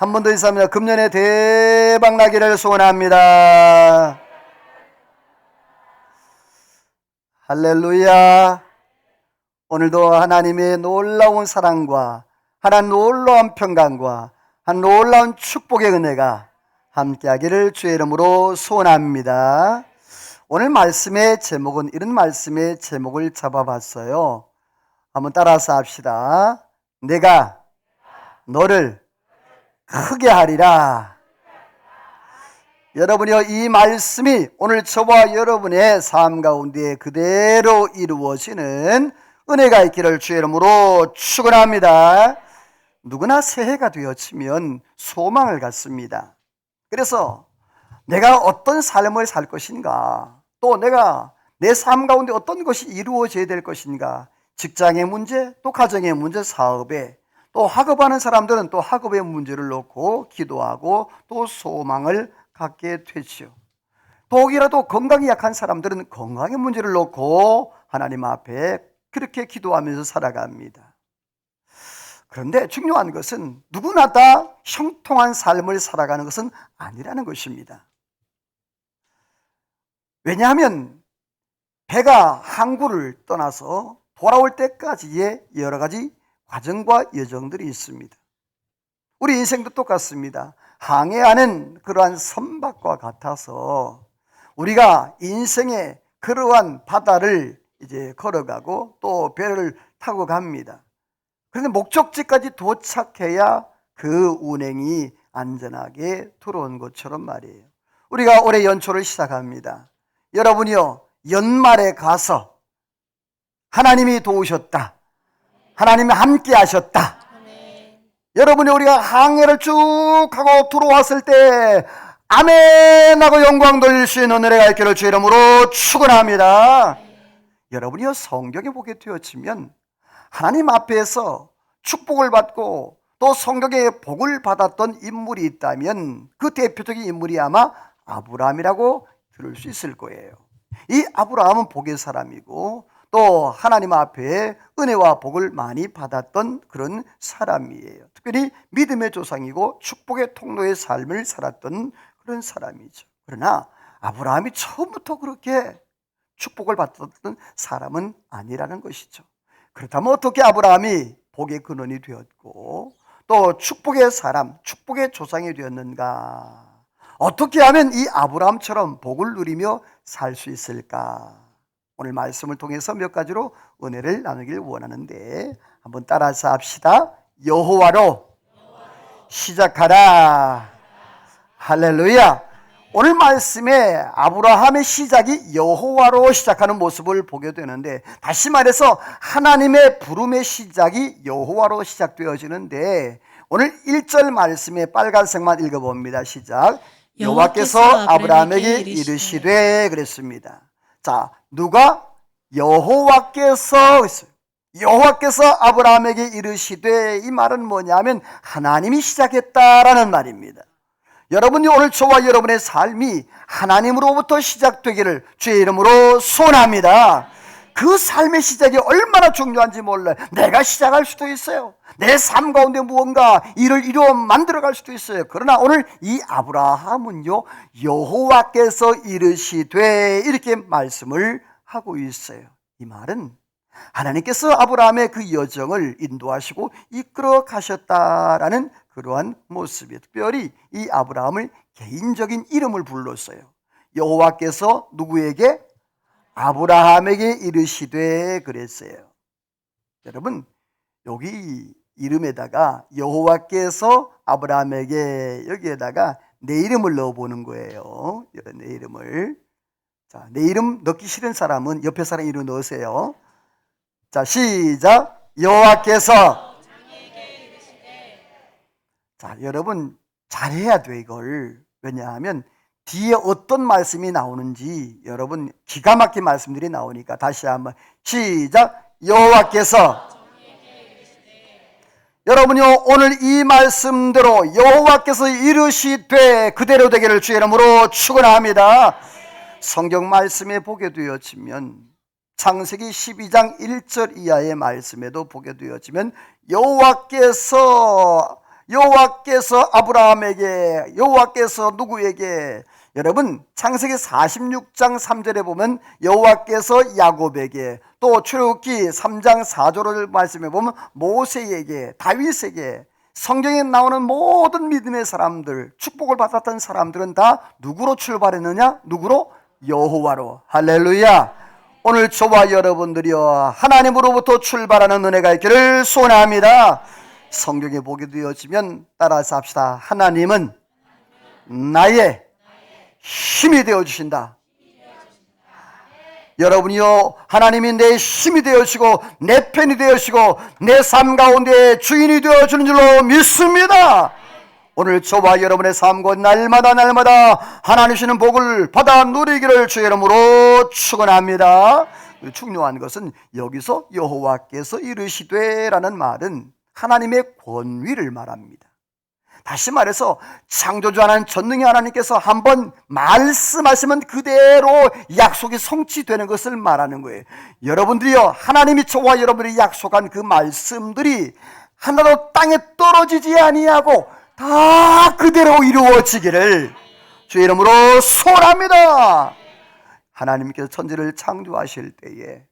한 번 더 인사합니다. 금년에 대박 나기를 소원합니다. 할렐루야. 오늘도 하나님의 놀라운 사랑과 하나님 놀라운 평강과 한 놀라운 축복의 은혜가 함께하기를 주의 이름으로 소원합니다. 오늘 말씀의 제목은 이런 말씀의 제목을 잡아봤어요. 한번 따라서 합시다. 내가 너를 크게 하리라. 여러분이요, 이 말씀이 오늘 저와 여러분의 삶 가운데 그대로 이루어지는 은혜가 있기를 주의 이름으로 축원합니다. 누구나 새해가 되어지면 소망을 갖습니다. 그래서 내가 어떤 삶을 살 것인가, 또 내가 내 삶 가운데 어떤 것이 이루어져야 될 것인가, 직장의 문제, 또 가정의 문제, 사업에, 또 학업하는 사람들은 또 학업의 문제를 놓고 기도하고 또 소망을 갖게 되지요. 또 혹이라도 건강이 약한 사람들은 건강의 문제를 놓고 하나님 앞에 그렇게 기도하면서 살아갑니다. 그런데 중요한 것은 누구나 다 형통한 삶을 살아가는 것은 아니라는 것입니다. 왜냐하면 배가 항구를 떠나서 돌아올 때까지의 여러 가지 과정과 여정들이 있습니다. 우리 인생도 똑같습니다. 항해하는 그러한 선박과 같아서 우리가 인생의 그러한 바다를 이제 걸어가고 또 배를 타고 갑니다. 그런데 목적지까지 도착해야 그 운행이 안전하게 들어온 것처럼 말이에요. 우리가 올해 연초를 시작합니다. 여러분이요, 연말에 가서 하나님이 도우셨다, 하나님이 함께 하셨다, 여러분이 우리가 항해를 쭉 하고 들어왔을 때 아멘 하고 영광 돌릴 수 있는 은혜가 있기를 주의 이름으로 축원합니다. 여러분이요, 성경에 보게 되어지면 하나님 앞에서 축복을 받고 또 성경에 복을 받았던 인물이 있다면 그 대표적인 인물이 아마 아브라함이라고 들을 수 있을 거예요. 이 아브라함은 복의 사람이고 또 하나님 앞에 은혜와 복을 많이 받았던 그런 사람이에요. 특별히 믿음의 조상이고 축복의 통로의 삶을 살았던 그런 사람이죠. 그러나 아브라함이 처음부터 그렇게 축복을 받았던 사람은 아니라는 것이죠. 그렇다면 어떻게 아브라함이 복의 근원이 되었고 또 축복의 사람, 축복의 조상이 되었는가? 어떻게 하면 이 아브라함처럼 복을 누리며 살 수 있을까? 오늘 말씀을 통해서 몇 가지로 은혜를 나누길 원하는데 한번 따라서 합시다. 여호와로 시작하라. 할렐루야. 오늘 말씀에 아브라함의 시작이 여호와로 시작하는 모습을 보게 되는데, 다시 말해서 하나님의 부름의 시작이 여호와로 시작되어지는데, 오늘 1절 말씀에 빨간색만 읽어봅니다. 시작. 여호와께서 아브라함에게 이르시되 그랬습니다. 자, 누가? 여호와께서 했어요. 여호와께서 아브라함에게 이르시되, 이 말은 뭐냐면 하나님이 시작했다라는 말입니다. 여러분이 오늘 저와 여러분의 삶이 하나님으로부터 시작되기를 주의 이름으로 소원합니다. 그 삶의 시작이 얼마나 중요한지 몰라요. 내가 시작할 수도 있어요. 내 삶 가운데 무언가 일을 이루어 만들어갈 수도 있어요. 그러나 오늘 이 아브라함은요, 여호와께서 이르시되 이렇게 말씀을 하고 있어요. 이 말은 하나님께서 아브라함의 그 여정을 인도하시고 이끌어 가셨다라는 그러한 모습이에요. 특별히 이 아브라함을 개인적인 이름을 불렀어요. 여호와께서 누구에게? 아브라함에게 이르시되 그랬어요. 여러분, 여기 이름에다가 여호와께서 아브라함에게, 여기에다가 내 이름을 넣어보는 거예요. 내 이름을. 자, 내 이름 넣기 싫은 사람은 옆에 사람 이름 넣으세요. 자, 시작. 여호와께서. 자, 여러분 잘해야 돼 이걸. 왜냐하면 뒤에 어떤 말씀이 나오는지 여러분 기가 막힌 말씀들이 나오니까 다시 한번 시작. 여호와께서. 여러분요, 오늘 이 말씀대로 여호와께서 이르시되 그대로 되기를 주의 이름으로 축원합니다. 성경 말씀에 보게 되어지면 창세기 12장 1절 이하의 말씀에도 보게 되어지면 여호와께서 여호와께서 아브라함에게, 여호와께서 누구에게? 여러분 창세기 46장 3절에 보면 여호와께서 야곱에게, 또 출애굽기 3장 4절을 말씀해 보면 모세에게, 다윗에게, 성경에 나오는 모든 믿음의 사람들, 축복을 받았던 사람들은 다 누구로 출발했느냐? 누구로? 여호와로. 할렐루야. 오늘 저와 여러분들이요, 하나님으로부터 출발하는 은혜가 있기를 소원합니다. 성경에 보게 되어지면 따라서 합시다. 하나님은 나의 힘이 되어주신다. 여러분이요, 하나님이 내 힘이 되어주시고 내 편이 되어주시고 내 삶 가운데 주인이 되어주는 줄로 믿습니다. 오늘 저와 여러분의 삶과 날마다 하나님 주시는 복을 받아 누리기를 주의 이름으로 축원합니다. 중요한 것은 여기서 여호와께서 이르시되 라는 말은 하나님의 권위를 말합니다. 다시 말해서 창조주 하나님, 전능의 하나님께서 한번 말씀하시면 그대로 약속이 성취되는 것을 말하는 거예요. 여러분들이요, 하나님이 저와 여러분이 약속한 그 말씀들이 하나도 땅에 떨어지지 아니하고 다 그대로 이루어지기를 주의 이름으로 소원합니다. 하나님께서 천지를 창조하실 때에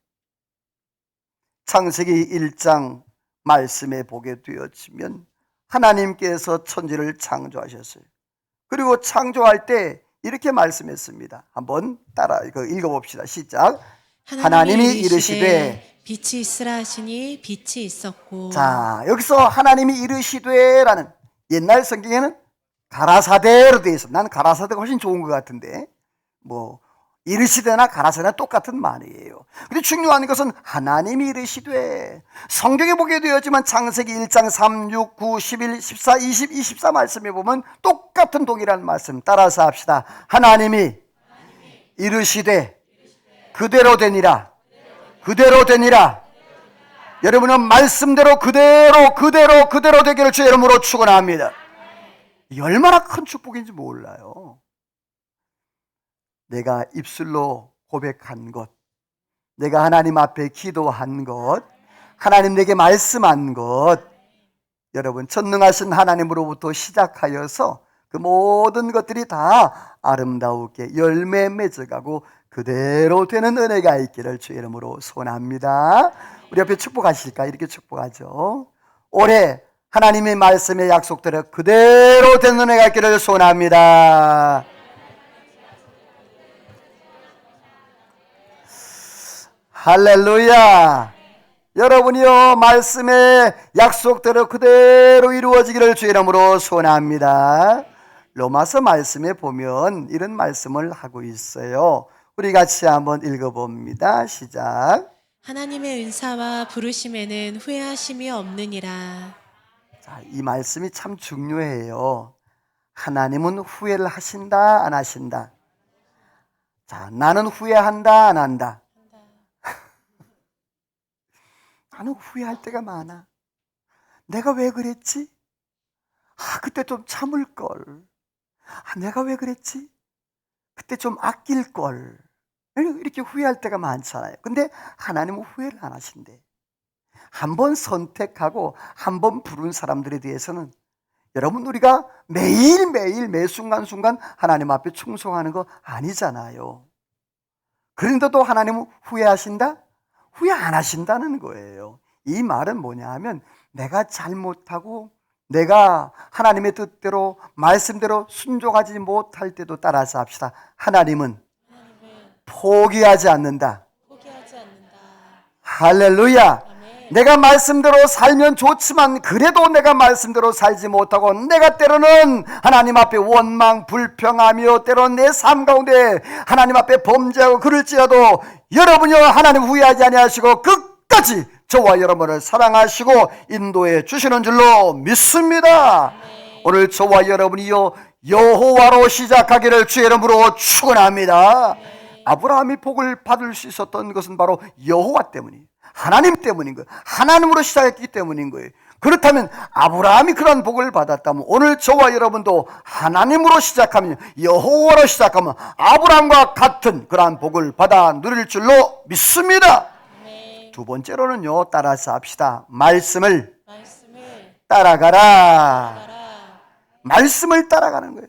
창세기 1장 말씀에 보게 되어지면 하나님께서 천지를 창조하셨어요. 그리고 창조할 때 이렇게 말씀했습니다. 한번 따라 읽어봅시다. 시작. 하나님이 이르시되 빛이 있으라 하시니 빛이 있었고. 자, 여기서 하나님이 이르시되라는, 옛날 성경에는 가라사대로 되어 있어. 난 가라사대가 훨씬 좋은 것 같은데, 뭐 이르시되나 가라사대나 똑같은 말이에요. 근데 중요한 것은 하나님이 이르시되, 성경에 보게 되었지만 창세기 1장 3, 6, 9, 11, 14, 20, 24 말씀에 보면 똑같은 동일한 말씀 따라서 합시다. 하나님이 이르시되 그대로 되니라. 그대로 되니라. 여러분은 말씀대로 그대로 되기를 주의 이름으로 축원합니다. 이게 얼마나 큰 축복인지 몰라요. 내가 입술로 고백한 것, 내가 하나님 앞에 기도한 것, 하나님 내게 말씀한 것, 여러분 전능하신 하나님으로부터 시작하여서 그 모든 것들이 다 아름다우게 열매 맺어가고 그대로 되는 은혜가 있기를 주의 이름으로 소원합니다. 우리 옆에 축복하실까? 이렇게 축복하죠. 올해 하나님의 말씀의 약속대로 그대로 되는 은혜가 있기를 소원합니다. 할렐루야. 여러분이요, 말씀의 약속대로 그대로 이루어지기를 주의 이름으로 소원합니다. 로마서 말씀에 보면 이런 말씀을 하고 있어요. 우리 같이 한번 읽어봅니다. 시작. 하나님의 은사와 부르심에는 후회하심이 없느니라. 자, 이 말씀이 참 중요해요. 하나님은 후회를 하신다, 안 하신다? 자, 나는 후회한다, 안 한다? 나는 후회할 때가 많아. 내가 왜 그랬지? 그때 좀 참을걸. 내가 왜 그랬지? 그때 좀 아낄걸. 이렇게 후회할 때가 많잖아요. 근데 하나님은 후회를 안 하신대. 한 번 선택하고 한 번 부른 사람들에 대해서는, 여러분, 우리가 매일매일 매 순간순간 하나님 앞에 충성하는 거 아니잖아요. 그런데도 하나님은 후회하신다? 후회 안 하신다는 거예요. 이 말은 뭐냐 하면, 내가 잘못하고 내가 하나님의 뜻대로 말씀대로 순종하지 못할 때도 따라서 합시다. 하나님은 포기하지 않는다. 할렐루야. 내가 말씀대로 살면 좋지만 그래도 내가 말씀대로 살지 못하고 내가 때로는 하나님 앞에 원망 불평하며 때로는 내 삶 가운데 하나님 앞에 범죄하고 그럴지라도 여러분이요, 하나님 후회하지 아니하시고 끝까지 저와 여러분을 사랑하시고 인도해 주시는 줄로 믿습니다. 오늘 저와 여러분이요, 여호와로 시작하기를 주의 이름으로 축원합니다. 아브라함이 복을 받을 수 있었던 것은 바로 여호와 때문이에요. 하나님 때문인 거예요. 하나님으로 시작했기 때문인 거예요. 그렇다면 아브라함이 그런 복을 받았다면 오늘 저와 여러분도 하나님으로 시작하면, 여호와로 시작하면 아브라함과 같은 그러한 복을 받아 누릴 줄로 믿습니다. 두 번째로는요, 따라서 합시다. 말씀을 따라가라. 말씀을 따라가는 거예요.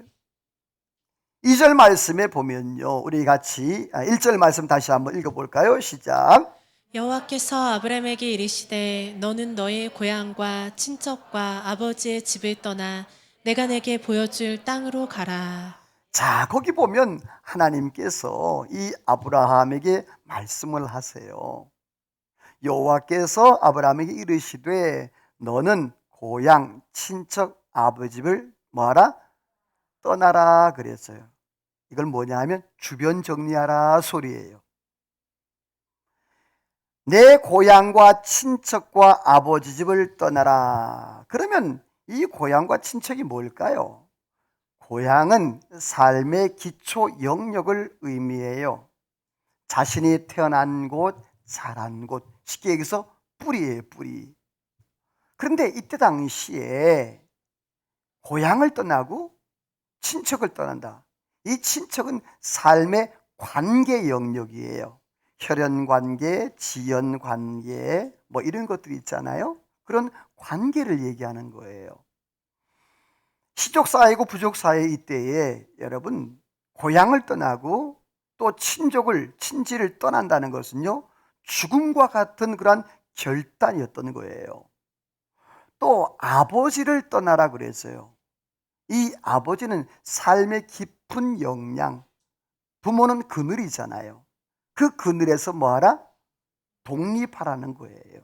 2절 말씀에 보면요, 우리 같이 1절 말씀 다시 한번 읽어볼까요? 시작. 여호와께서 아브라함에게 이르시되 너는 너의 고향과 친척과 아버지의 집을 떠나 내가 내게 보여줄 땅으로 가라. 자, 거기 보면 하나님께서 이 아브라함에게 말씀을 하세요. 여호와께서 아브라함에게 이르시되 너는 고향, 친척, 아버지 집을 뭐하라? 떠나라 그랬어요. 이걸 뭐냐 하면 주변 정리하라 소리예요. 내 고향과 친척과 아버지 집을 떠나라. 그러면 이 고향과 친척이 뭘까요? 고향은 삶의 기초 영역을 의미해요. 자신이 태어난 곳, 자란 곳, 쉽게 얘기해서 뿌리예요, 뿌리. 그런데 이때 당시에 고향을 떠나고 친척을 떠난다. 이 친척은 삶의 관계 영역이에요. 혈연관계, 지연관계 뭐 이런 것들이 있잖아요. 그런 관계를 얘기하는 거예요. 시족사회고 부족사회 이때에 여러분 고향을 떠나고 또 친지를 떠난다는 것은요, 죽음과 같은 그런 결단이었던 거예요. 또 아버지를 떠나라 그랬어요. 이 아버지는 삶의 깊은 역량, 부모는 그늘이잖아요. 그 그늘에서 뭐하라? 독립하라는 거예요.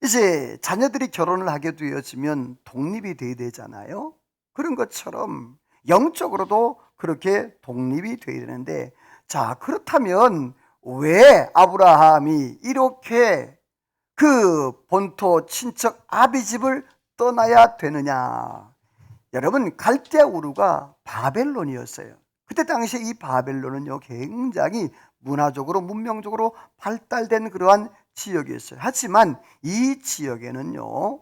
이제 자녀들이 결혼을 하게 되어지면 독립이 돼야 되잖아요. 그런 것처럼 영적으로도 그렇게 독립이 돼야 되는데, 자, 그렇다면 왜 아브라함이 이렇게 그 본토 친척 아비집을 떠나야 되느냐? 여러분, 갈대아 우르가 바벨론이었어요. 그때 당시에 이 바벨론은요, 굉장히 문화적으로 문명적으로 발달된 그러한 지역이었어요. 하지만 이 지역에는요,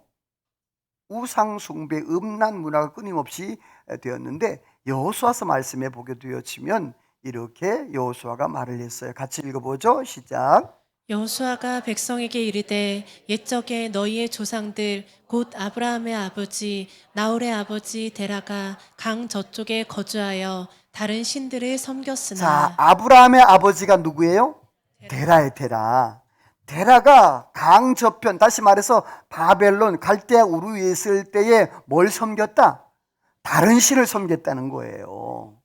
우상 숭배, 음란 문화가 끊임없이 되었는데, 여호수아서 말씀에 보게 되어지면 이렇게 여호수아가 말을 했어요. 같이 읽어보죠. 시작. 여호수아가 백성에게 이르되 옛적에 너희의 조상들 곧 아브라함의 아버지 나홀의 아버지 데라가 강 저쪽에 거주하여 다른 신들을 자, 섬겼으나. 아브라함의 아버지가 누구예요? 데라예요, 데라. 데라가 강 저편, 다시 말해서 바벨론, 갈대아 우르에 있을 때에 뭘 섬겼다? 다른 신을 섬겼다는 거예요.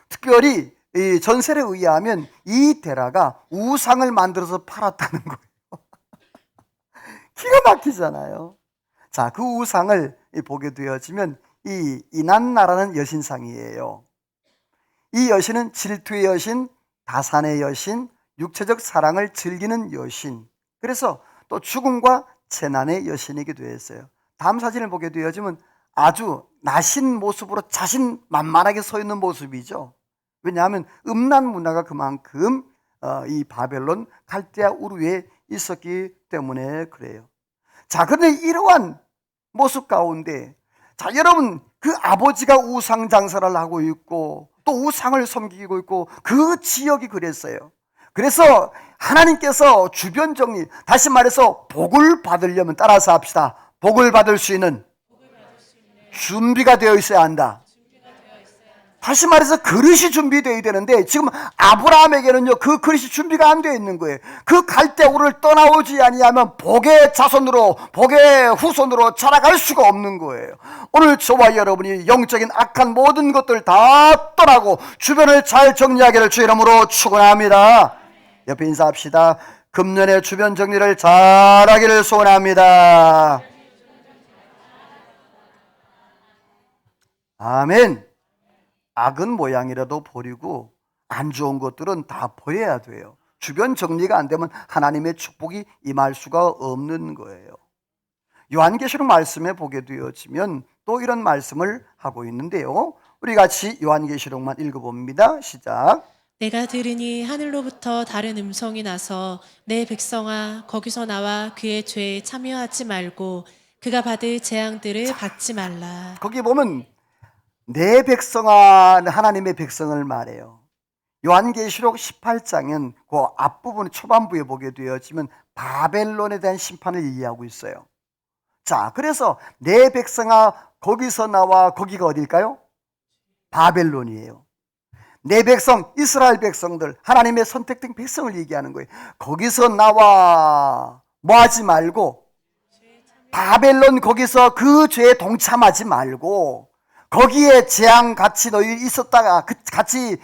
특별히 이 전설에 의하면 이 데라가 우상을 만들어서 팔았다는 거예요. 기가 막히잖아요. 자, 그 우상을 보게 되어지면 이 이난나라는 여신상이에요. 이 여신은 질투의 여신, 다산의 여신, 육체적 사랑을 즐기는 여신, 그래서 또 죽음과 재난의 여신이기도 했어요. 다음 사진을 보게 되어지면 아주 나신 모습으로 자신만만하게 서 있는 모습이죠. 왜냐하면 음란 문화가 그만큼 이 바벨론 갈대아 우르에 있었기 때문에 그래요. 자, 그런데 이러한 모습 가운데, 자, 여러분, 그 아버지가 우상 장사를 하고 있고 또 우상을 섬기고 있고 그 지역이 그랬어요. 그래서 하나님께서 주변 정리, 다시 말해서 복을 받으려면, 따라서 합시다. 복을 받을 수 있는 준비가 되어 있어야 한다. 다시 말해서 그릇이 준비되어야 되는데, 지금 아브라함에게는요, 그 그릇이 준비가 안 되어 있는 거예요. 그 갈대아 우르를 떠나오지 아니하면 복의 자손으로, 복의 후손으로 자라갈 수가 없는 거예요. 오늘 저와 여러분이 영적인 악한 모든 것들 다 떠나고 주변을 잘 정리하기를 주 이름으로 축원합니다. 옆에 인사합시다. 금년에 주변 정리를 잘하기를 소원합니다. 아멘. 악은 모양이라도 버리고 안 좋은 것들은 다 버려야 돼요. 주변 정리가 안 되면 하나님의 축복이 임할 수가 없는 거예요. 요한계시록 말씀에 보게 되어지면 또 이런 말씀을 하고 있는데요. 우리 같이 요한계시록만 읽어봅니다. 시작. 내가 들으니 하늘로부터 다른 음성이 나서 내 백성아 거기서 나와 그의 죄에 참여하지 말고 그가 받을 재앙들을 받지 말라. 거기 보면 내 백성아, 하나님의 백성을 말해요. 요한계시록 18장은 그 앞부분 초반부에 보게 되어지면 바벨론에 대한 심판을 얘기하고 있어요. 자, 그래서 내 백성아 거기서 나와 거기가 어딜까요? 바벨론이에요. 내 백성, 이스라엘 백성들, 하나님의 선택된 백성을 얘기하는 거예요. 거기서 나와 뭐 하지 말고, 바벨론 거기서 그 죄에 동참하지 말고, 거기에 재앙 같이 너희 있었다가 같이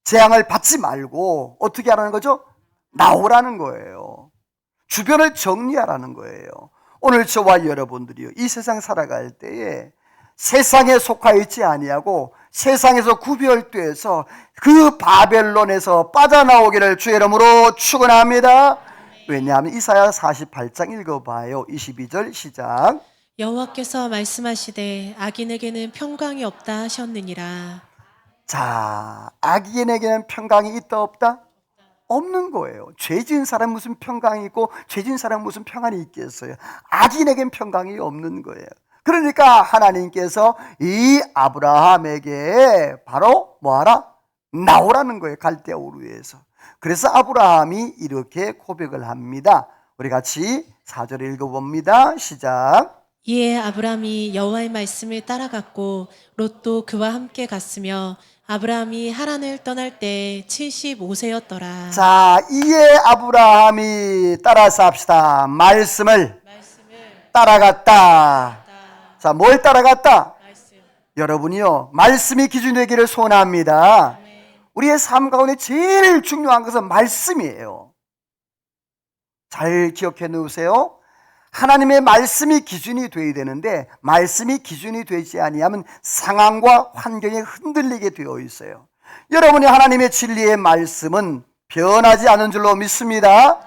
재앙을 받지 말고 어떻게 하라는 거죠? 나오라는 거예요. 주변을 정리하라는 거예요. 오늘 저와 여러분들이요, 이 세상 살아갈 때에 세상에 속하 있지 아니하고 세상에서 구별돼서 그 바벨론에서 빠져나오기를 주의 이름으로 축원합니다. 왜냐하면 이사야 48장 읽어봐요. 22절 시작. 여호와께서 말씀하시되 악인에게는 평강이 없다 하셨느니라. 자, 악인에게는 평강이 있다 없다? 없는 거예요. 죄 지은 사람 무슨 평강이 있고 죄 지은 사람 무슨 평안이 있겠어요. 악인에겐 평강이 없는 거예요. 그러니까 하나님께서 이 아브라함에게 바로 뭐하라? 나오라는 거예요. 갈대아 우르에서. 그래서 아브라함이 이렇게 고백을 합니다. 우리 같이 4절 읽어봅니다. 시작. 이에 아브라함이 여호와의 말씀을 따라갔고 롯도 그와 함께 갔으며 아브라함이 하란을 떠날 때 75세였더라. 자, 이에 아브라함이 따라서 합시다. 말씀을 따라갔다. 자, 뭘 따라갔다? 여러분이요, 말씀이 기준이 되기를 소원합니다. 우리의 삶 가운데 제일 중요한 것은 말씀이에요. 잘 기억해 놓으세요. 하나님의 말씀이 기준이 되어야 되는데 말씀이 기준이 되지 아니하면 상황과 환경에 흔들리게 되어 있어요. 여러분이 하나님의 진리의 말씀은 변하지 않은 줄로 믿습니다.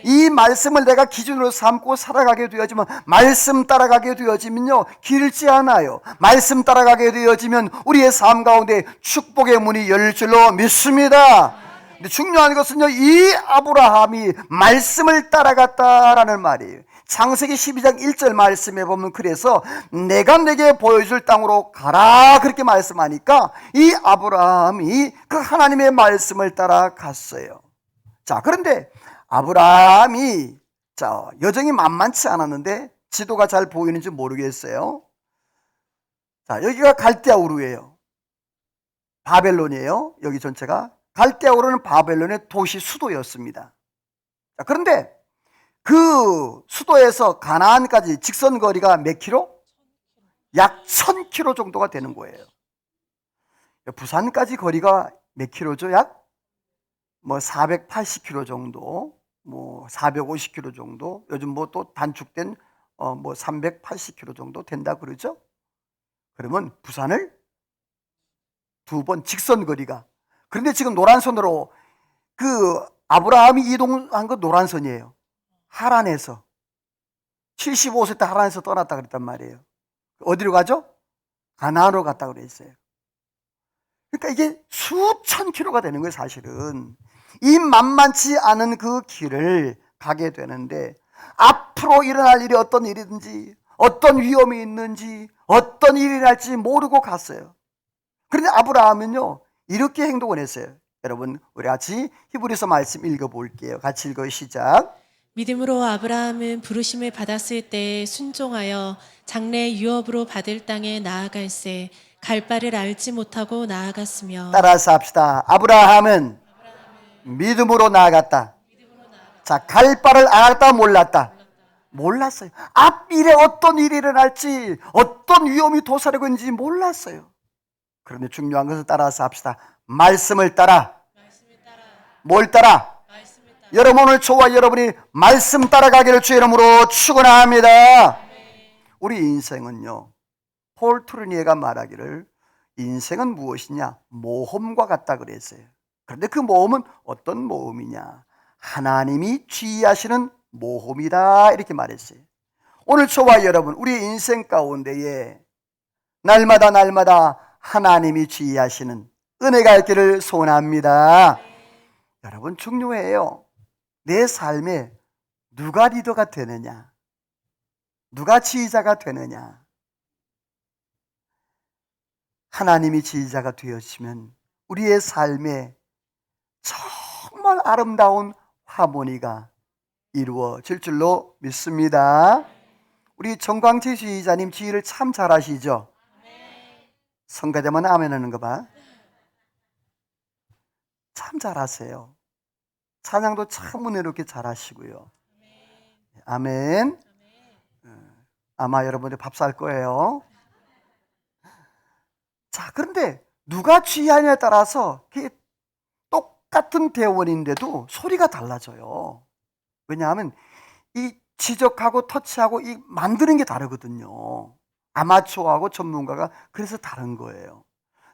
이 말씀을 내가 기준으로 삼고 살아가게 되어지면, 말씀 따라가게 되어지면요, 길지 않아요. 말씀 따라가게 되어지면 우리의 삶 가운데 축복의 문이 열릴 줄로 믿습니다. 근데 중요한 것은요, 이 아브라함이 말씀을 따라갔다라는 말이에요. 창세기 12장 1절 말씀에 보면, 그래서 내가 내게 보여줄 땅으로 가라 그렇게 말씀하니까 이 아브라함이 그 하나님의 말씀을 따라갔어요. 자, 그런데 아브라함이 여정이 만만치 않았는데 지도가 잘 보이는지 모르겠어요. 자, 여기가 갈대아 우르예요. 바벨론이에요. 여기 전체가. 갈대아 우르는 바벨론의 도시 수도였습니다. 자, 그런데 그 수도에서 가나안까지 직선 거리가 몇 킬로? 약 1000킬로 정도가 되는 거예요. 부산까지 거리가 몇 킬로죠? 약 480킬로 정도, 450킬로 정도, 요즘 또 단축된 380킬로 정도 된다 그러죠? 그러면 부산을 2번 직선 거리가. 그런데 지금 노란선으로 그 아브라함이 이동한 거 노란선이에요. 하란에서 75세 때 하란에서 떠났다 그랬단 말이에요. 어디로 가죠? 가나안으로 갔다 그랬어요. 그러니까 이게 수천 킬로가 되는 거예요. 사실은 이 만만치 않은 그 길을 가게 되는데, 앞으로 일어날 일이 어떤 일이든지 어떤 위험이 있는지 어떤 일이 날지 모르고 갔어요. 그런데 아브라함은요, 이렇게 행동을 했어요. 여러분, 우리 같이 히브리서 말씀 읽어볼게요. 같이 읽어요. 시작. 믿음으로 아브라함은 부르심을 받았을 때 순종하여 장래 유업으로 받을 땅에 나아갈새 갈 바를 알지 못하고 나아갔으며. 따라서 합시다. 아브라함은 믿음으로 나아갔다. 자, 갈 바를 알았다 몰랐다? 몰랐어요. 앞일에 어떤 일이 일어날지, 어떤 위험이 도사리고 있는지 몰랐어요. 그런데 중요한 것을 따라서 합시다. 말씀을 따라. 뭘 따라? 여러분, 오늘 저와 여러분이 말씀 따라가기를 주의 이름으로 축원합니다. 우리 인생은요, 폴 트루니에가 말하기를 인생은 무엇이냐? 모험과 같다 그랬어요. 그런데 그 모험은 어떤 모험이냐? 하나님이 지휘하시는 모험이다 이렇게 말했어요. 오늘 저와 여러분, 우리 인생 가운데에 날마다 하나님이 지휘하시는 은혜가 있기를 소원합니다. 여러분, 중요해요. 내 삶에 누가 리더가 되느냐, 누가 지휘자가 되느냐. 하나님이 지휘자가 되었으면 우리의 삶에 정말 아름다운 하모니가 이루어질 줄로 믿습니다. 우리 정광채 지휘자님 지휘를 참 잘하시죠? 성가대만 아멘 하는 거 봐. 참 잘하세요. 찬양도 참 은혜롭게 잘하시고요. 아멘. 아마 여러분들 밥 살 거예요. 자, 그런데 누가 지휘하냐에 따라서 똑같은 대원인데도 소리가 달라져요. 왜냐하면 이 지적하고 터치하고 이 만드는 게 다르거든요. 아마추어하고 전문가가 그래서 다른 거예요.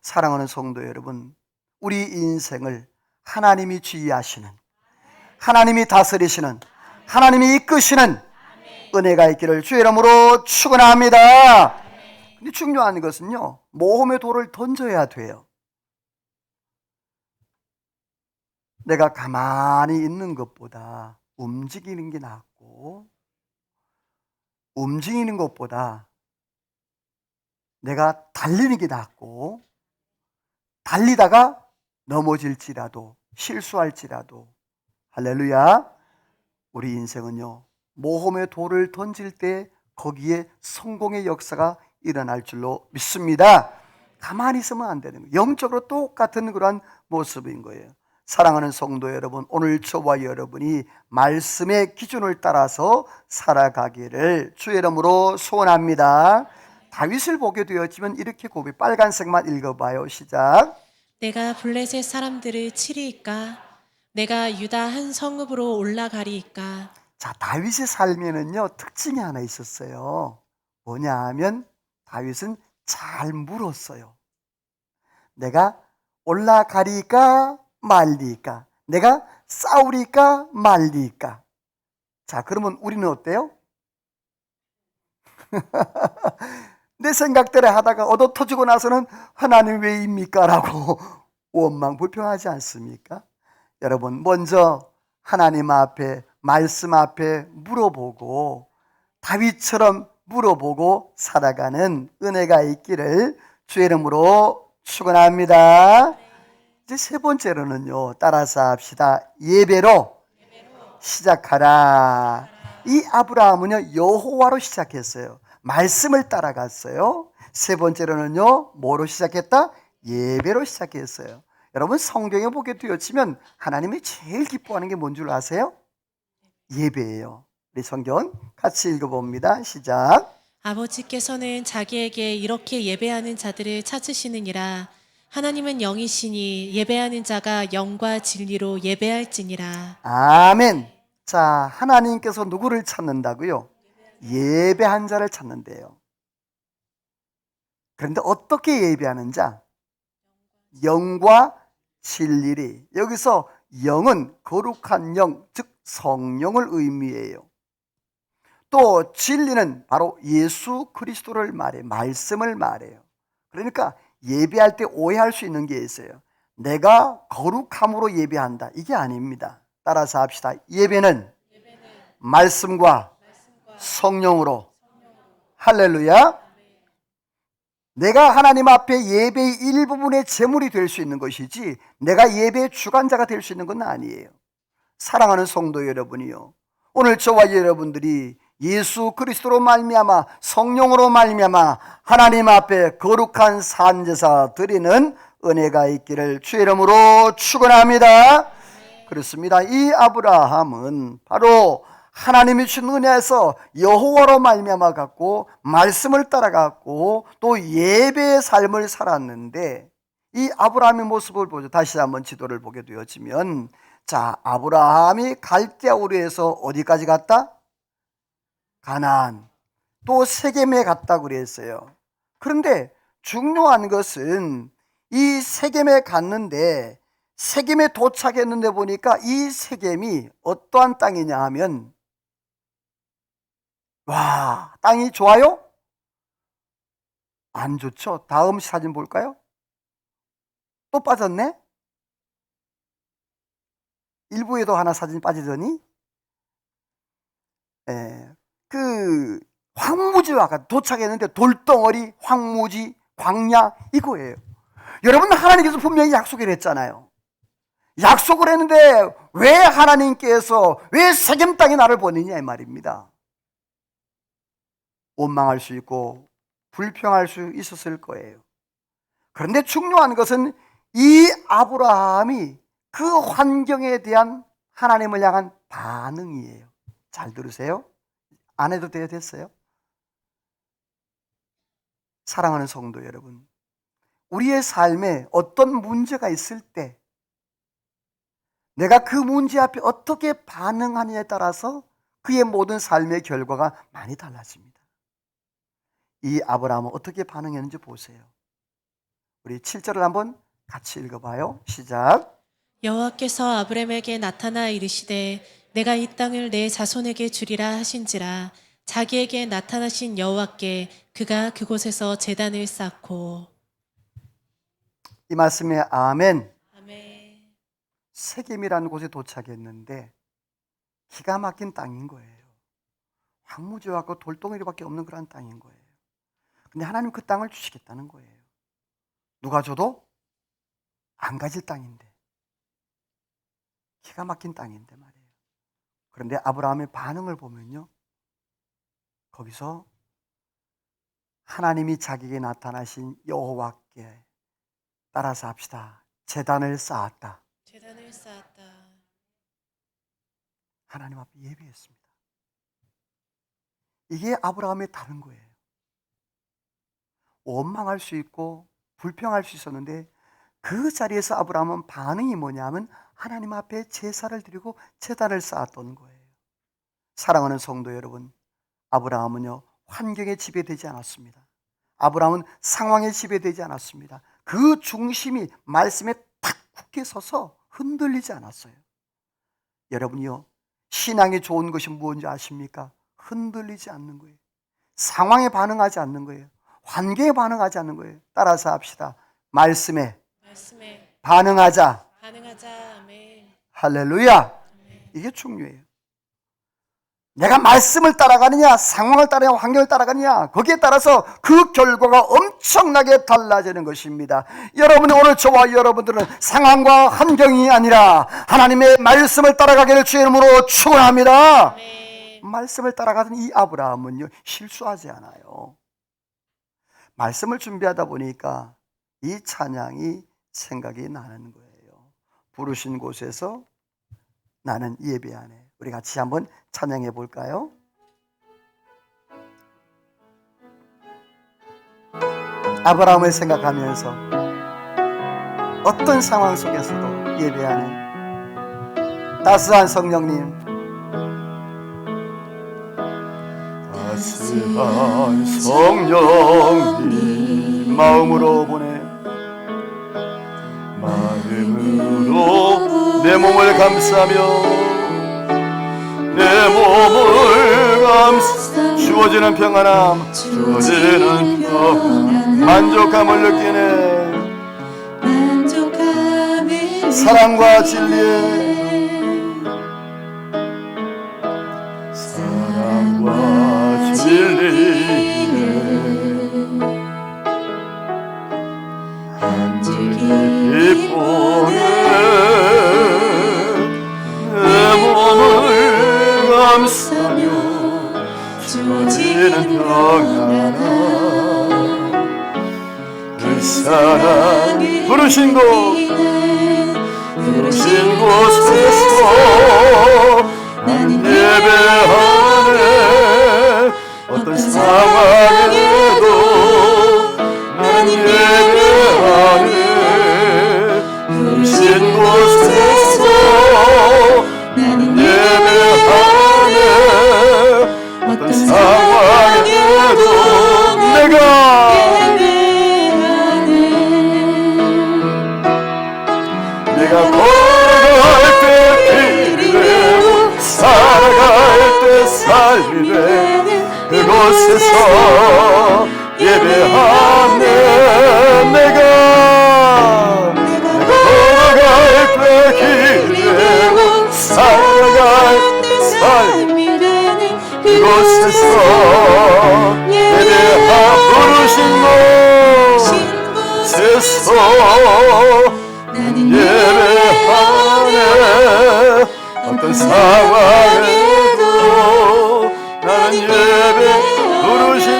사랑하는 성도 여러분, 우리 인생을 하나님이 지휘하시는, 하나님이 다스리시는, 하나님이 이끄시는 은혜가 있기를 주의 이름으로 축원합니다. 근데 중요한 것은요, 모험의 돌을 던져야 돼요. 내가 가만히 있는 것보다 움직이는 게 낫고, 움직이는 것보다 내가 달리는 게 낫고, 달리다가 넘어질지라도 실수할지라도, 할렐루야, 우리 인생은요, 모험의 돌을 던질 때 거기에 성공의 역사가 일어날 줄로 믿습니다. 가만히 있으면 안 되는 거예요. 영적으로 똑같은 그러한 모습인 거예요. 사랑하는 성도 여러분, 오늘 저와 여러분이 말씀의 기준을 따라서 살아가기를 주의 이름으로 소원합니다. 다윗을 보게 되었지만 이렇게 고백, 빨간색만 읽어봐요. 시작. 내가 블레셋 사람들을 치리이까 내가 유다 한 성읍으로 올라가리이까. 자, 다윗의 삶에는요, 특징이 하나 있었어요. 뭐냐 하면 다윗은 잘 물었어요. 내가 올라가리까 말리까, 내가 싸우리까 말리까. 자, 그러면 우리는 어때요? 내 생각대로 하다가 얻어 터지고 나서는 하나님 왜입니까? 라고 원망 불평하지 않습니까? 여러분, 먼저 하나님 앞에, 말씀 앞에 물어보고 다윗처럼 물어보고 살아가는 은혜가 있기를 주의 이름으로 축원합니다. 이제 세 번째로는요, 따라서 합시다. 예배로 시작하라. 이 아브라함은요, 여호와로 시작했어요. 말씀을 따라갔어요. 세 번째로는요, 뭐로 시작했다? 예배로 시작했어요. 여러분, 성경에 보게 되었지만 하나님이 제일 기뻐하는 게 뭔 줄 아세요? 예배예요. 우리 성경 같이 읽어봅니다. 시작. 아버지께서는 자기에게 이렇게 예배하는 자들을 찾으시느니라. 하나님은 영이시니 예배하는 자가 영과 진리로 예배할지니라. 아멘. 자, 하나님께서 누구를 찾는다고요? 예배한 자를 찾는데요. 그런데 어떻게 예배하는 자? 영과 진리리. 여기서 영은 거룩한 영, 즉 성령을 의미해요. 또 진리는 바로 예수 그리스도를 말해, 말씀을 말해요. 그러니까 예배할 때 오해할 수 있는 게 있어요. 내가 거룩함으로 예배한다, 이게 아닙니다. 따라서 합시다. 예배는 말씀과 성령으로. 할렐루야. 내가 하나님 앞에 예배의 일부분의 제물이 될 수 있는 것이지 내가 예배의 주관자가 될 수 있는 건 아니에요. 사랑하는 성도 여러분이요, 오늘 저와 여러분들이 예수 그리스도로 말미암아 성령으로 말미암아 하나님 앞에 거룩한 산제사 드리는 은혜가 있기를 주의 이름으로 축원합니다. 그렇습니다. 이 아브라함은 바로 하나님이 주신 은혜에서 여호와로 말미암아 갖고 말씀을 따라 갖고 또 예배의 삶을 살았는데, 이 아브라함의 모습을 보죠. 다시 한번 지도를 보게 되어지면, 자, 아브라함이 갈대아 우르에서 어디까지 갔다? 가나안, 또 세겜에 갔다 그랬어요. 그런데 중요한 것은 이 세겜에 갔는데, 세겜에 도착했는데 보니까 이 세겜이 어떠한 땅이냐 하면, 와, 땅이 좋아요? 안 좋죠? 다음 사진 볼까요? 또 빠졌네? 일부에도 하나 사진 빠지더니, 그 황무지와 같이 도착했는데 돌덩어리, 황무지, 광야, 이거예요. 여러분, 하나님께서 분명히 약속을 했잖아요. 약속을 했는데 왜 하나님께서 왜 세겜 땅에 나를 보내냐 이 말입니다. 원망할 수 있고 불평할 수 있었을 거예요. 그런데 중요한 것은 이 아브라함이 그 환경에 대한 하나님을 향한 반응이에요. 잘 들으세요. 안 해도 됐어요? 사랑하는 성도 여러분, 우리의 삶에 어떤 문제가 있을 때 내가 그 문제 앞에 어떻게 반응하느냐에 따라서 그의 모든 삶의 결과가 많이 달라집니다. 이 아브라함은 어떻게 반응했는지 보세요. 우리 7절을 한번 같이 읽어봐요. 시작. 여호와께서 아브람에게 나타나 이르시되 내가 이 땅을 내 자손에게 주리라 하신지라. 자기에게 나타나신 여호와께 그가 그곳에서 제단을 쌓고. 이 말씀에 아멘. 아멘. 세겜이라는 곳에 도착했는데 기가 막힌 땅인 거예요. 황무지와 돌덩이밖에 없는 그런 땅인 거예요. 근데 하나님 그 땅을 주시겠다는 거예요. 누가 줘도 안 가질 땅인데, 기가 막힌 땅인데 말이에요. 그런데 아브라함의 반응을 보면요, 거기서 하나님이 자기에게 나타나신 여호와께 따라서 합시다. 제단을 쌓았다. 제단을 쌓았다. 하나님 앞에 예배했습니다. 이게 아브라함의 다른 거예요. 원망할 수 있고 불평할 수 있었는데 그 자리에서 아브라함은 반응이 뭐냐면 하나님 앞에 제사를 드리고 제단을 쌓았던 거예요. 사랑하는 성도 여러분, 아브라함은요 환경에 지배되지 않았습니다. 아브라함은 상황에 지배되지 않았습니다. 그 중심이 말씀에 탁 굳게 서서 흔들리지 않았어요. 여러분이요, 신앙에 좋은 것이 무엇인지 아십니까? 흔들리지 않는 거예요. 상황에 반응하지 않는 거예요. 환경에 반응하지 않는 거예요. 따라서 합시다. 말씀에 반응하자. 아멘. 할렐루야. 이게 중요해요. 내가 말씀을 따라가느냐, 상황을 따라가느냐, 환경을 따라가느냐, 거기에 따라서 그 결과가 엄청나게 달라지는 것입니다. 여러분이 오늘 저와 여러분들은 상황과 환경이 아니라 하나님의 말씀을 따라가기를 주의 이름으로 축원합니다. 말씀을 따라가던 이 아브라함은요 실수하지 않아요. 말씀을 준비하다 보니까 이 찬양이 생각이 나는 거예요. 부르신 곳에서 나는 예배하네. 우리 같이 한번 찬양해 볼까요? 아브라함을 생각하면서 어떤 상황 속에서도 예배하는 따스한 성령님, 따스한 성령님 마음으로 보내, 마음으로 내 몸을 감싸며 내 몸을 감싸 주어지는 평안함, 주어지는 평안, 만족감을 느끼네. 사랑과 진리에, 사랑과 진리에 한들이 기뻐해. 내 몸을 감싸며 주어지는 평안함, 그 사랑 부르신 곳에서 나는 예배하네. 어떤 상황에도 나는 예배하네. 부르신 곳에서 나는 예배하네. 어떤 상황에도 내가 걸어갈 때 길이 되고 살아갈 때 삶이 되는 그곳에서 예배하네. 내가 걸어갈 때 길이 되고 살아갈 때 삶이 되는 그곳에서 예배하 부르신 곳에서 나는 예배하네. 어떤 상황에도 나는 예배 부르신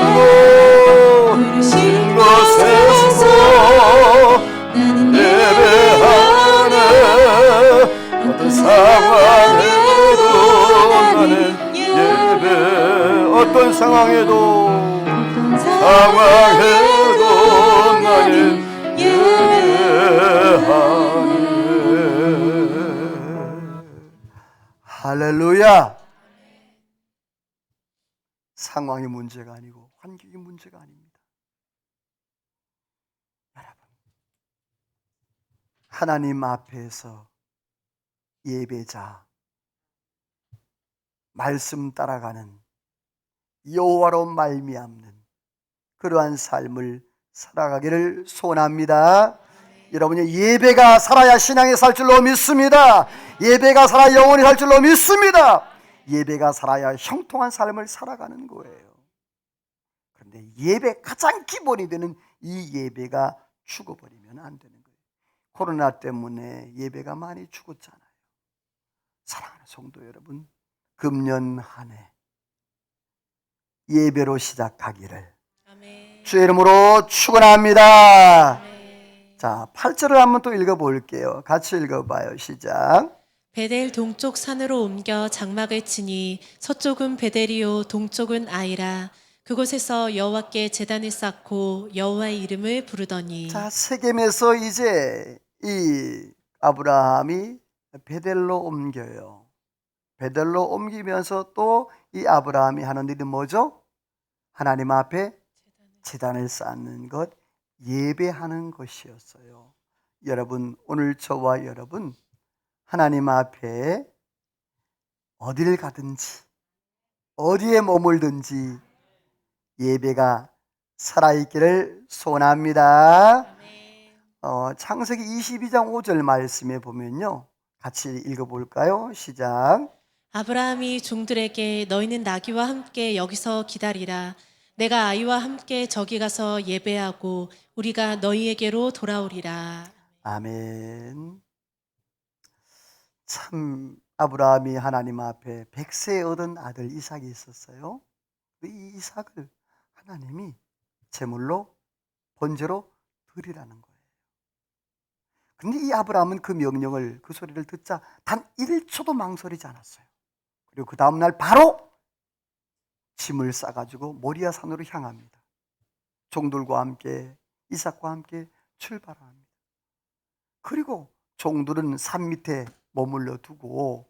상황에도 어떤 상황에도 나는 예배하네. 할렐루야. 상황이 문제가 아니고 환경이 문제가 아닙니다. 여러분, 하나님 앞에서 예배자, 말씀 따라가는 여호와로 말미암는 그러한 삶을 살아가기를 소원합니다. 여러분의 예배가 살아야 신앙이 살 줄로 믿습니다. 예배가 살아야 영혼이 살 줄로 믿습니다. 예배가 살아야 형통한 삶을 살아가는 거예요. 그런데 예배 가장 기본이 되는 이 예배가 죽어버리면 안 되는 거예요. 코로나 때문에 예배가 많이 죽었잖아요. 사랑하는 성도 여러분, 금년 한 해 예배로 시작하기를 아멘. 주의 이름으로 축원합니다. 아멘. 자, 8절을 한번 또 읽어볼게요. 같이 읽어봐요. 시작. 베델 동쪽 산으로 옮겨 장막을 치니 서쪽은 베델이요 동쪽은 아이라. 그곳에서 여호와께 제단을 쌓고 여호와의 이름을 부르더니. 자, 세겜에서 이제 이 아브라함이 베델로 옮겨요. 베델로 옮기면서 또 이 아브라함이 하는 일이 뭐죠? 하나님 앞에 제단을 쌓는 것, 예배하는 것이었어요. 여러분, 오늘 저와 여러분 하나님 앞에 어디를 가든지 어디에 머물든지 예배가 살아있기를 소원합니다. 창세기 22장 5절 말씀에 보면요, 같이 읽어볼까요? 시작. 아브라함이 종들에게 너희는 나귀와 함께 여기서 기다리라. 내가 아이와 함께 저기 가서 예배하고 우리가 너희에게로 돌아오리라. 아멘. 참 아브라함이 하나님 앞에 100세에 얻은 아들 이삭이 있었어요. 이 이삭을 하나님이 제물로 번제로 드리라는 거예요. 근데 이 아브라함은 그 명령을, 그 소리를 듣자 단 1초도 망설이지 않았어요. 그리고 그 다음날 바로 짐을 싸가지고 모리아 산으로 향합니다. 종들과 함께, 이삭과 함께 출발합니다. 그리고 종들은 산 밑에 머물러 두고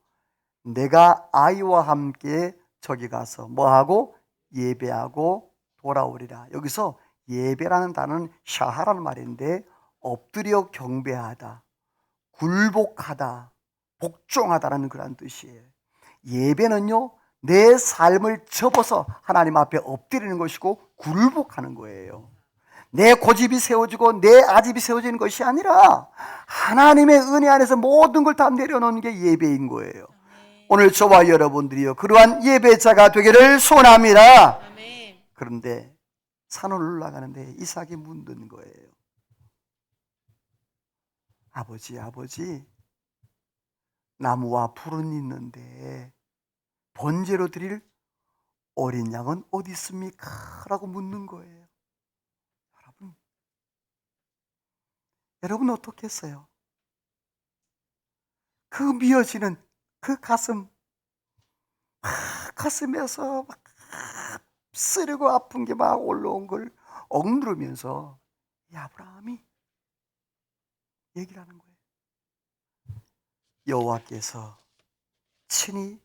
내가 아이와 함께 저기 가서 뭐하고? 예배하고 돌아오리라. 여기서 예배라는 단어는 샤하라는 말인데 엎드려 경배하다, 굴복하다, 복종하다라는 그런 뜻이에요. 예배는요, 내 삶을 접어서 하나님 앞에 엎드리는 것이고 굴복하는 거예요. 내 고집이 세워지고 내 아집이 세워지는 것이 아니라 하나님의 은혜 안에서 모든 걸 다 내려놓는 게 예배인 거예요. 오늘 저와 여러분들이요, 그러한 예배자가 되기를 소원합니다. 아멘. 그런데 산을 올라가는데 이삭이 묻는 거예요. 아버지, 나무와 불은 있는데 번제로 드릴 어린 양은 어디 있습니까? 라고 묻는 거예요. 여러분 어떻게 했어요? 그 미어지는 그 가슴에서 막 쓰리고 아픈 게 막 올라온 걸 억누르면서 이 아브라함이 얘기를 하는 거예요. 여호와께서 친히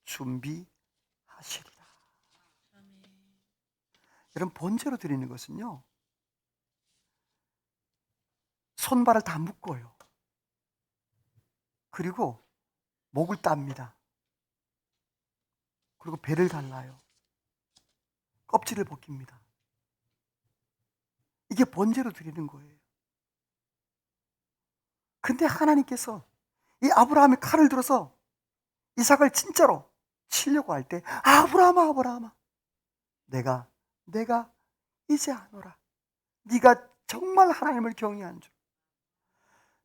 준비하시리라. 여러분, 번제로 드리는 것은요, 손발을 다 묶어요. 그리고 목을 땁니다. 그리고 배를 갈라요. 껍질을 벗깁니다. 이게 번제로 드리는 거예요. 근데 하나님께서 이 아브라함이 칼을 들어서 이삭을 진짜로 치려고 할 때, 아브라함아, 내가 이제 아노라. 네가 정말 하나님을 경외한 줄.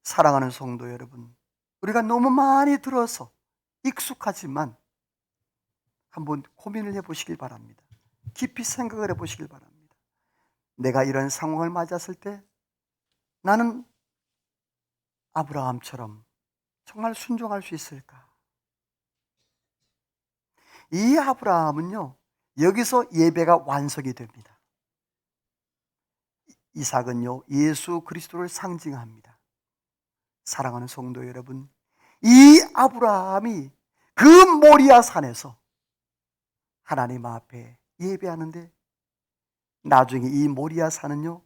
사랑하는 성도 여러분, 우리가 너무 많이 들어서 익숙하지만 한번 고민을 해보시길 바랍니다. 깊이 생각을 해보시길 바랍니다. 내가 이런 상황을 맞았을 때 나는 아브라함처럼 정말 순종할 수 있을까? 이 아브라함은요, 여기서 예배가 완성이 됩니다. 이삭은요, 예수 그리스도를 상징합니다. 사랑하는 성도 여러분, 이 아브라함이 그 모리아 산에서 하나님 앞에 예배하는데, 나중에 이 모리아 산은요,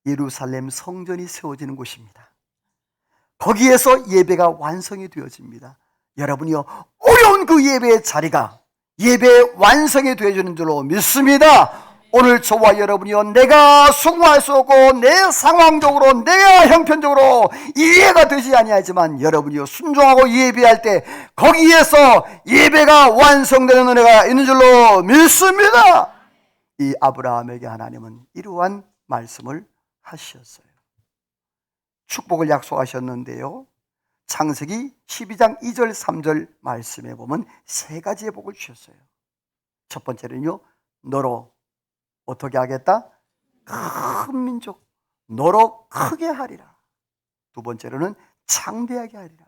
예루살렘 성전이 세워지는 곳입니다. 거기에서 예배가 완성이 되어집니다. 여러분이요, 어려운 그 예배의 자리가 예배의 완성이 되어지는 줄로 믿습니다. 오늘 저와 여러분이요, 내가 수긍할 수 없고 내 상황적으로 내가 형편적으로 이해가 되지 아니하지만 여러분이요, 순종하고 예배할 때 거기에서 예배가 완성되는 은혜가 있는 줄로 믿습니다. 이 아브라함에게 하나님은 이러한 말씀을 하셨어요. 축복을 약속하셨는데요, 창세기 12장 2절 3절 말씀에 보면 세 가지의 복을 주셨어요. 첫 번째는요, 너로 어떻게 하겠다? 큰 민족, 너로 크게 하리라. 두 번째로는 창대하게 하리라.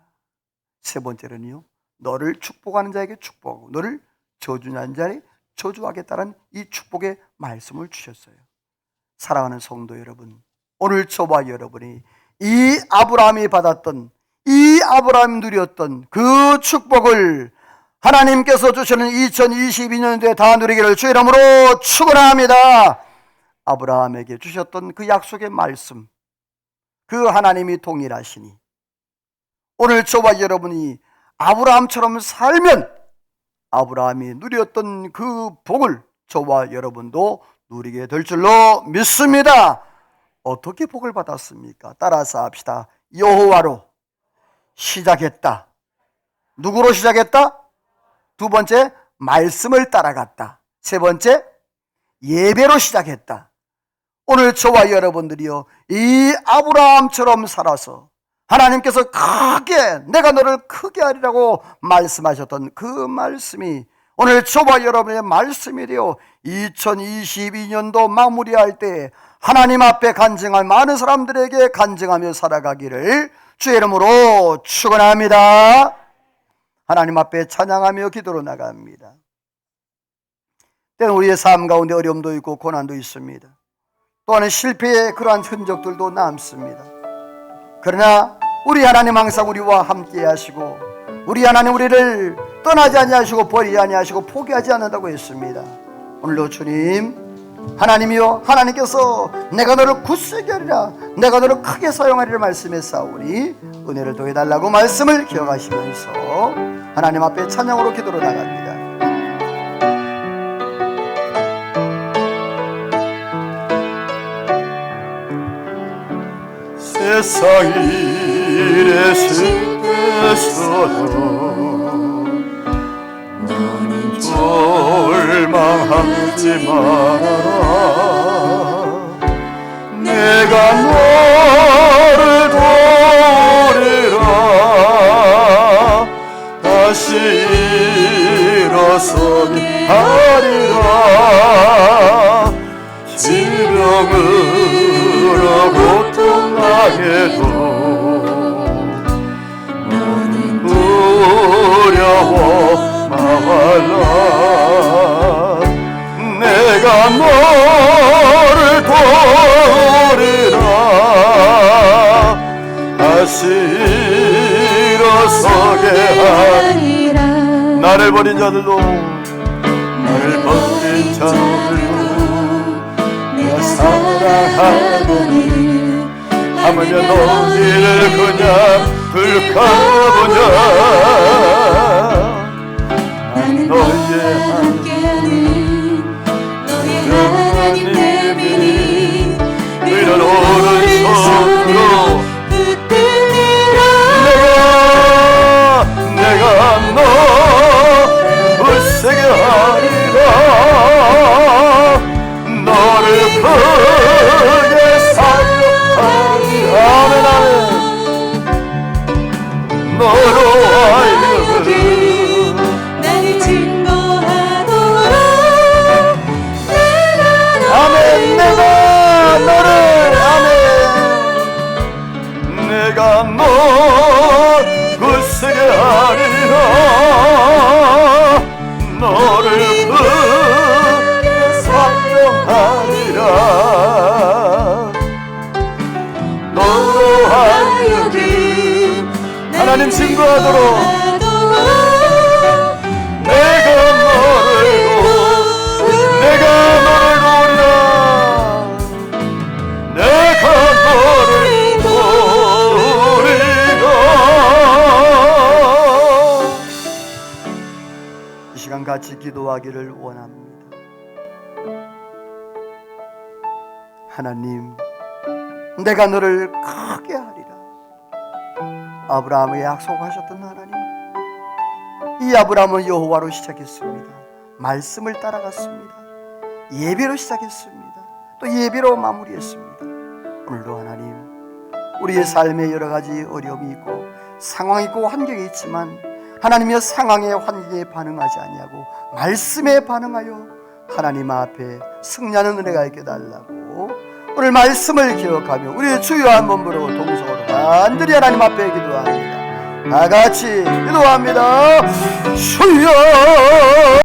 세 번째로는요, 너를 축복하는 자에게 축복하고 너를 저주하는 자에게 저주하겠다는 이 축복의 말씀을 주셨어요. 사랑하는 성도 여러분, 오늘 저와 여러분이 이 아브라함이 받았던, 이 아브라함이 누렸던 그 축복을 하나님께서 주시는 2022년도에 다 누리기를 주 이름으로 축원합니다. 아브라함에게 주셨던 그 약속의 말씀, 그 하나님이 동일하시니 오늘 저와 여러분이 아브라함처럼 살면 아브라함이 누렸던 그 복을 저와 여러분도 누리게 될 줄로 믿습니다. 어떻게 복을 받았습니까? 따라서 합시다. 여호와로 시작했다. 누구로 시작했다? 두 번째, 말씀을 따라갔다. 세 번째, 예배로 시작했다. 오늘 저와 여러분들이요, 이 아브라함처럼 살아서 하나님께서 크게, 내가 너를 크게 하리라고 말씀하셨던 그 말씀이 오늘 저와 여러분의 말씀이 되어 2022년도 마무리할 때 하나님 앞에 간증할 많은 사람들에게 간증하며 살아가기를 주의 이름으로 축원합니다. 하나님 앞에 찬양하며 기도로 나갑니다. 때는 우리의 삶 가운데 어려움도 있고 고난도 있습니다. 또한 실패의 그러한 흔적들도 남습니다. 그러나 우리 하나님 항상 우리와 함께 하시고, 우리 하나님 우리를 떠나지 아니하시고 버리지 아니하시고 포기하지 않는다고 했습니다. 오늘도 주님, 하나님이여, 하나님께서 내가 너를 굳세게 하리라, 내가 너를 크게 사용하리라 말씀했사오니 은혜를 더해달라고 말씀을 기억하시면서 하나님 앞에 찬양으로 기도로 나갑니다. 세상 일에 실패했어도 너는 절망하지 말아라. 내가 너를 도리라. 다시 일어서게 하리라. 질병으로 고통하게도 너는 두려워 마라. 내가 너를 도리라. 다시 일어서게 하리라. 나를 버린 자들도, 나를 버린 자들도 내가 사랑하거니 하물며 너희를 그냥 둘까보냐. 나는 너희의 함께하는 너의 하나님의 너희는 오른손으로 붙들리라. 내가 너 굳세게 하리라. 너를 크게 사랑하리. 아멘 아멘. 너로 하여 떠나도록 내가 너를 도우리라. 내가 너를 도우리라. 이 시간 같이 기도하기를 원합니다. 하나님, 내가 너를 크게 하리라. 아브라함에게 약속하셨던 하나님, 이 아브라함은 여호와로 시작했습니다. 말씀을 따라갔습니다. 예배로 시작했습니다. 또 예배로 마무리했습니다. 오늘도 하나님, 우리의 삶에 여러 가지 어려움이 있고 상황이 있고 환경이 있지만 하나님의 상황에 환경에 반응하지 아니하고 말씀에 반응하여 하나님 앞에 승리하는 은혜가 있게 달라고 오늘 말씀을 기억하며 우리의 주요한 몸으로 동성으로 간절히 하나님 앞에 기도합니다. 다 같이 기도합니다. 주여